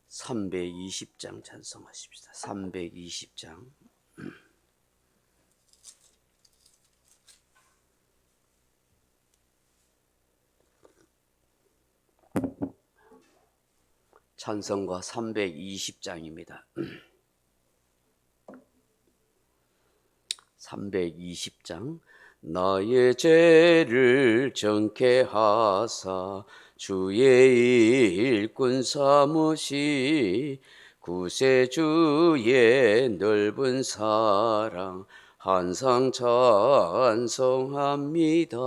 320장 찬송하십시다. 320장. 찬송가 320장입니다. 320장. 나의 죄를 정케 하사 주의 일꾼 삼으시, 구세주의 넓은 사랑 항상 찬송합니다.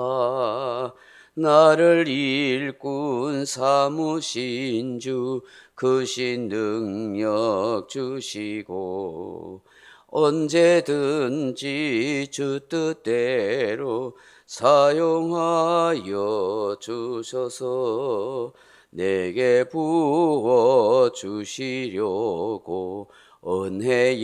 나를 일꾼 삼으신 주 크신 능력 주시고, 언제든지 주 뜻대로 사용하여 주셔서 내게 부어 주시려고 은혜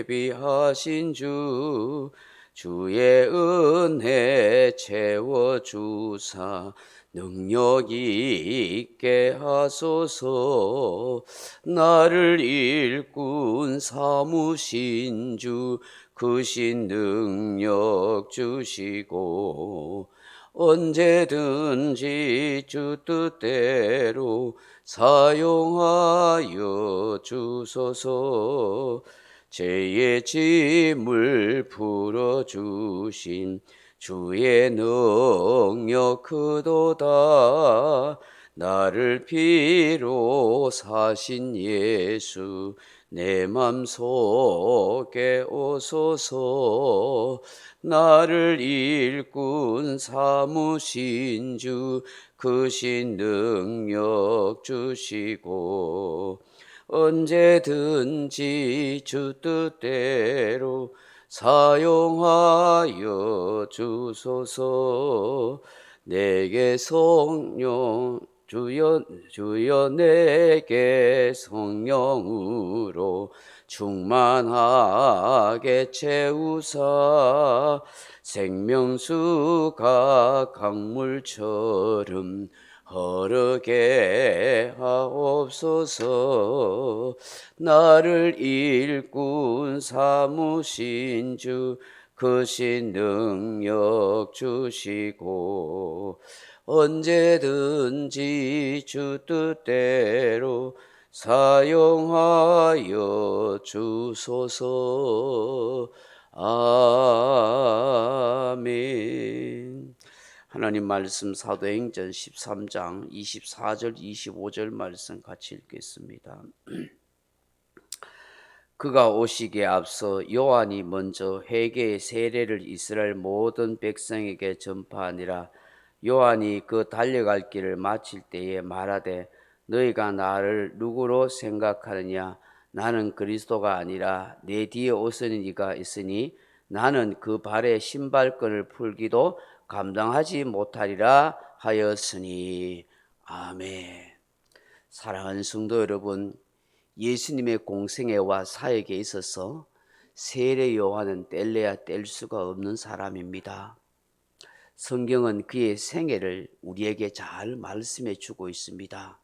예비하신 주, 주의 은혜 채워주사 능력 있게 하소서. 나를 일꾼 삼으신 주 크신 능력 주시고, 언제든지 주 뜻대로 사용하여 주소서. 죄의 짐을 풀어주신 주의 능력 크도다. 나를 피로 사신 예수 내 맘속에 오소서. 나를 일꾼 삼으신 주 크신 능력 주시고, 언제든지 주 뜻대로 사용하여 주소서. 내게 성령 주여 내게 성령으로 충만하게 채우사, 생명수가 강물처럼 흐르게 하옵소서. 나를 일꾼 삼으신 주 크신 능력 주시고, 언제든지 주 뜻대로 사용하여 주소서. 아멘. 하나님 말씀 사도행전 13장 24절 25절 말씀 같이 읽겠습니다. 그가 오시기에 앞서 요한이 먼저 회개의 세례를 이스라엘 모든 백성에게 전파하니라. 요한이 그 달려갈 길을 마칠 때에 말하되, 너희가 나를 누구로 생각하느냐? 나는 그리스도가 아니라 내 뒤에 오시는 이가 있으니 나는 그 발의 신발끈을 풀기도 감당하지 못하리라 하였으니. 아멘. 사랑하는 성도 여러분, 예수님의 공생애와 사역에 있어서 세례 요한은 뗄래야 뗄 수가 없는 사람입니다. 성경은 그의 생애를 우리에게 잘 말씀해 주고 있습니다.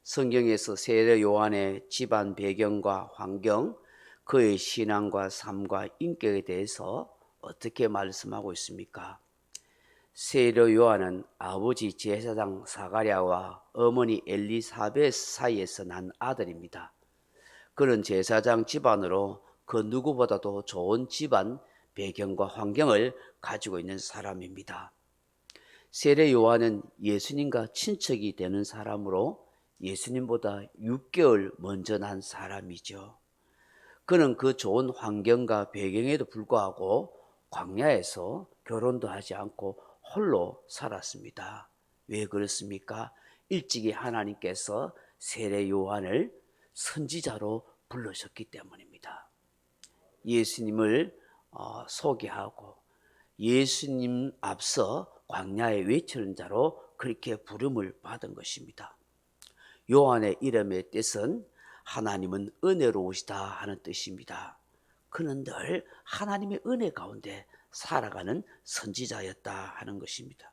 성경에서 세례 요한의 집안 배경과 환경, 그의 신앙과 삶과 인격에 대해서 어떻게 말씀하고 있습니까? 세례 요한은 아버지 제사장 사가랴와 어머니 엘리사벳 사이에서 난 아들입니다. 그런 제사장 집안으로 그 누구보다도 좋은 집안 배경과 환경을 가지고 있는 사람입니다. 세례 요한은 예수님과 친척이 되는 사람으로 예수님보다 6개월 먼저 난 사람이죠. 그는 그 좋은 환경과 배경에도 불구하고 광야에서 결혼도 하지 않고 홀로 살았습니다. 왜 그렇습니까? 일찍이 하나님께서 세례 요한을 선지자로 불러셨기 때문입니다. 예수님을 소개하고 예수님 앞서 광야에 외치는 자로 그렇게 부름을 받은 것입니다. 요한의 이름의 뜻은 하나님은 은혜로우시다 하는 뜻입니다. 그는 늘 하나님의 은혜 가운데 살아가는 선지자였다 하는 것입니다.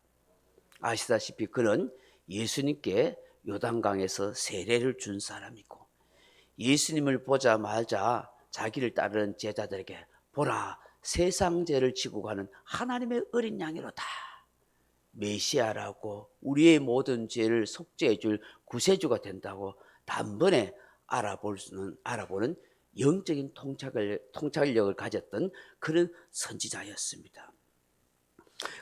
아시다시피 그는 예수님께 요단강에서 세례를 준 사람이고, 예수님을 보자마자 자기를 따르는 제자들에게 보라, 세상 죄를 지고 가는 하나님의 어린 양이로다, 메시아라고, 우리의 모든 죄를 속죄해 줄 구세주가 된다고 단번에 알아보는 영적인 통찰력을 가졌던 그런 선지자였습니다.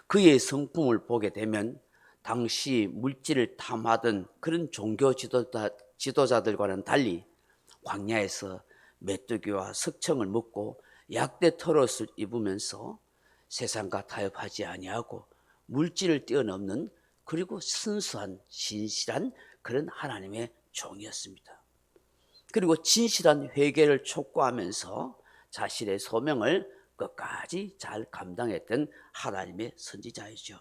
그의 성품을 보게 되면 당시 물질을 탐하던 그런 종교 지도자들과는 달리 광야에서 메뚜기와 석청을 먹고 약대 털옷을 입으면서 세상과 타협하지 아니하고 물질을 뛰어넘는, 그리고 순수한 신실한 그런 하나님의 종이었습니다. 그리고 진실한 회개를 촉구하면서 자신의 소명을 끝까지 잘 감당했던 하나님의 선지자이죠.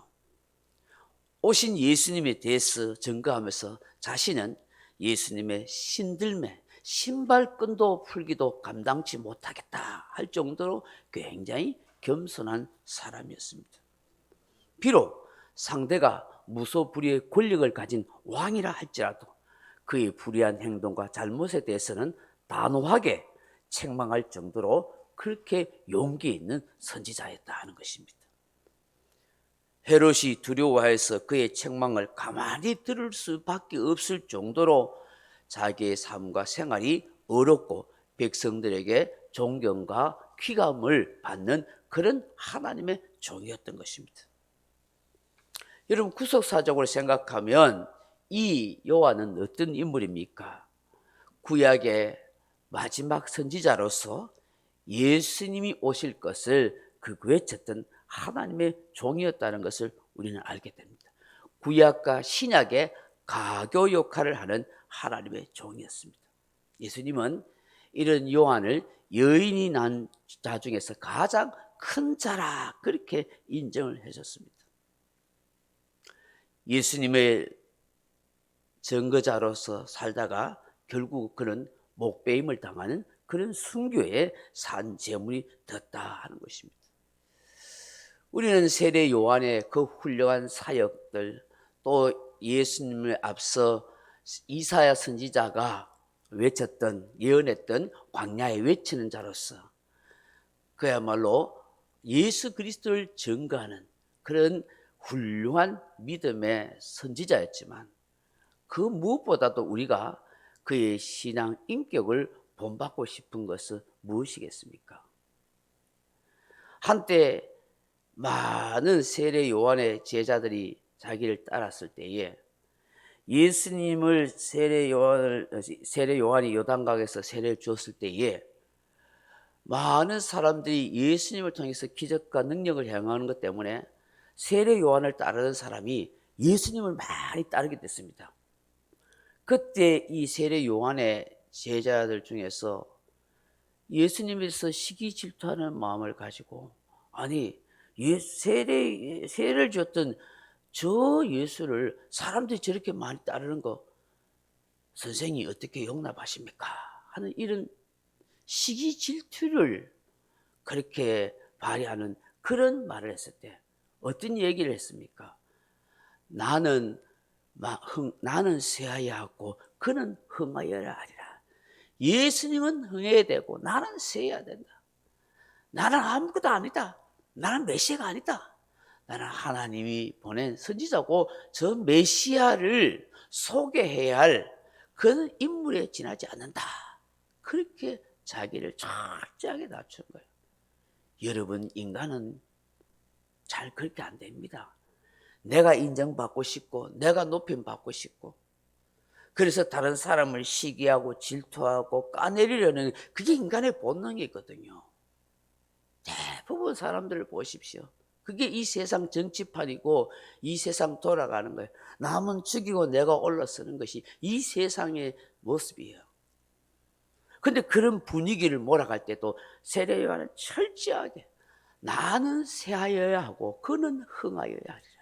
오신 예수님에 대해서 증거하면서 자신은 예수님의 신들매, 신발끈도 풀기도 감당치 못하겠다 할 정도로 굉장히 겸손한 사람이었습니다. 비록 상대가 무소불위의 권력을 가진 왕이라 할지라도 그의 불의한 행동과 잘못에 대해서는 단호하게 책망할 정도로 그렇게 용기 있는 선지자였다 하는 것입니다. 헤롯이 두려워해서 그의 책망을 가만히 들을 수밖에 없을 정도로 자기의 삶과 생활이 어렵고 백성들에게 존경과 귀감을 받는 그런 하나님의 종이었던 것입니다. 여러분, 구속사적으로 생각하면 이 요한은 어떤 인물입니까? 구약의 마지막 선지자로서 예수님이 오실 것을 외쳤던 하나님의 종이었다는 것을 우리는 알게 됩니다. 구약과 신약의 가교 역할을 하는 하나님의 종이었습니다. 예수님은 이런 요한을 여인이 난 자 중에서 가장 큰 자라 그렇게 인정을 해줬습니다. 예수님의 증거자로서 살다가 결국 그는 목배임을 당하는 그런 순교의 산 제물이 됐다 하는 것입니다. 우리는 세례 요한의 그 훌륭한 사역들, 또 예수님을 앞서 이사야 선지자가 외쳤던, 예언했던 광야에 외치는 자로서 그야말로 예수 그리스도를 증거하는 그런 훌륭한 믿음의 선지자였지만, 그 무엇보다도 우리가 그의 신앙 인격을 본받고 싶은 것은 무엇이겠습니까? 한때 많은 세례 요한의 제자들이 자기를 따랐을 때에 예수님을 세례 요한이 요단강에서 세례를 주었을 때에 많은 사람들이 예수님을 통해서 기적과 능력을 행하는 것 때문에 세례 요한을 따르는 사람이 예수님을 많이 따르게 됐습니다. 그때 이 세례 요한의 제자들 중에서 예수님에서 시기 질투하는 마음을 가지고, 아니 세례를 줬던 저 예수를 사람들이 저렇게 많이 따르는 거 선생이 어떻게 용납하십니까? 하는 이런 시기 질투를 그렇게 발휘하는 그런 말을 했을 때 어떤 얘기를 했습니까? 나는 쇠하여야 하고 그는 흥하여야 하리라. 예수님은 흥해야 되고 나는 쇠해야 된다. 나는 아무것도 아니다. 나는 메시아가 아니다. 나는 하나님이 보낸 선지자고 저 메시아를 소개해야 할 그런 인물에 지나지 않는다. 그렇게 자기를 철저하게 낮춘 거예요. 여러분, 인간은 잘 그렇게 안 됩니다. 내가 인정받고 싶고 내가 높임받고 싶고, 그래서 다른 사람을 시기하고 질투하고 까내리려는 그게 인간의 본능이거든요. 대부분 사람들을 보십시오. 그게 이 세상 정치판이고 이 세상 돌아가는 거예요. 남은 죽이고 내가 올라서는 것이 이 세상의 모습이에요. 근데 그런 분위기를 몰아갈 때도 세례 요한은 철저하게 나는 쇠하여야 하고 그는 흥하여야 하리라.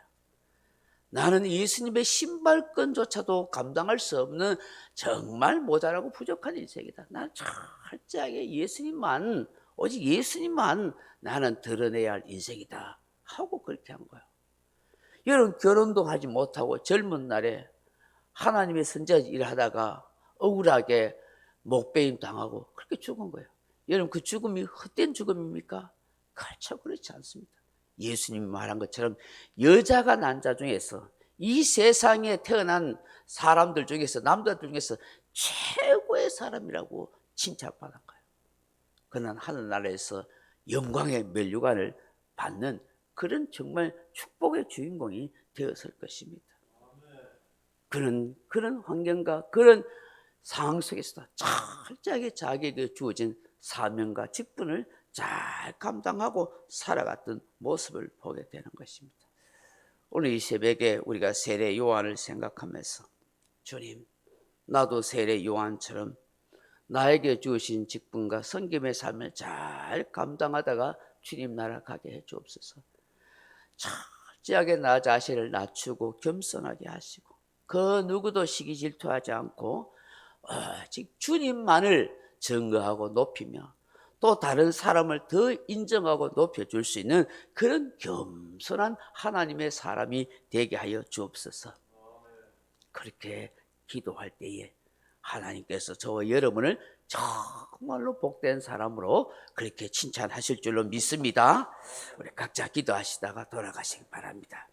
나는 예수님의 신발끈조차도 감당할 수 없는 정말 모자라고 부족한 인생이다. 나는 철저하게 예수님만, 오직 예수님만 나는 드러내야 할 인생이다 하고 그렇게 한 거예요. 여러분, 결혼도 하지 못하고 젊은 날에 하나님의 선지자 일하다가 억울하게 목베임 당하고 그렇게 죽은 거예요. 여러분 그 죽음이 헛된 죽음입니까? 그렇죠. 그렇지 않습니다. 예수님이 말한 것처럼 여자가 난 자 중에서 이 세상에 태어난 사람들 중에서 남자들 중에서 최고의 사람이라고 칭찬받은 거예요. 그는 하늘나라에서 영광의 면류관을 받는 그런 정말 축복의 주인공이 되었을 것입니다. 그런 환경과 그런 상황 속에서도 철저하게 자기에게 주어진 사명과 직분을 잘 감당하고 살아갔던 모습을 보게 되는 것입니다. 오늘 이 새벽에 우리가 세례 요한을 생각하면서 주님, 나도 세례 요한처럼 나에게 주신 직분과 섬김의 삶을 잘 감당하다가 주님 나라 가게 해 주옵소서. 철저하게 나 자신을 낮추고 겸손하게 하시고 그 누구도 시기 질투하지 않고 오직 주님만을 증거하고 높이며 또 다른 사람을 더 인정하고 높여줄 수 있는 그런 겸손한 하나님의 사람이 되게 하여 주옵소서. 그렇게 기도할 때에 하나님께서 저와 여러분을 정말로 복된 사람으로 그렇게 칭찬하실 줄로 믿습니다. 우리 각자 기도하시다가 돌아가시기 바랍니다.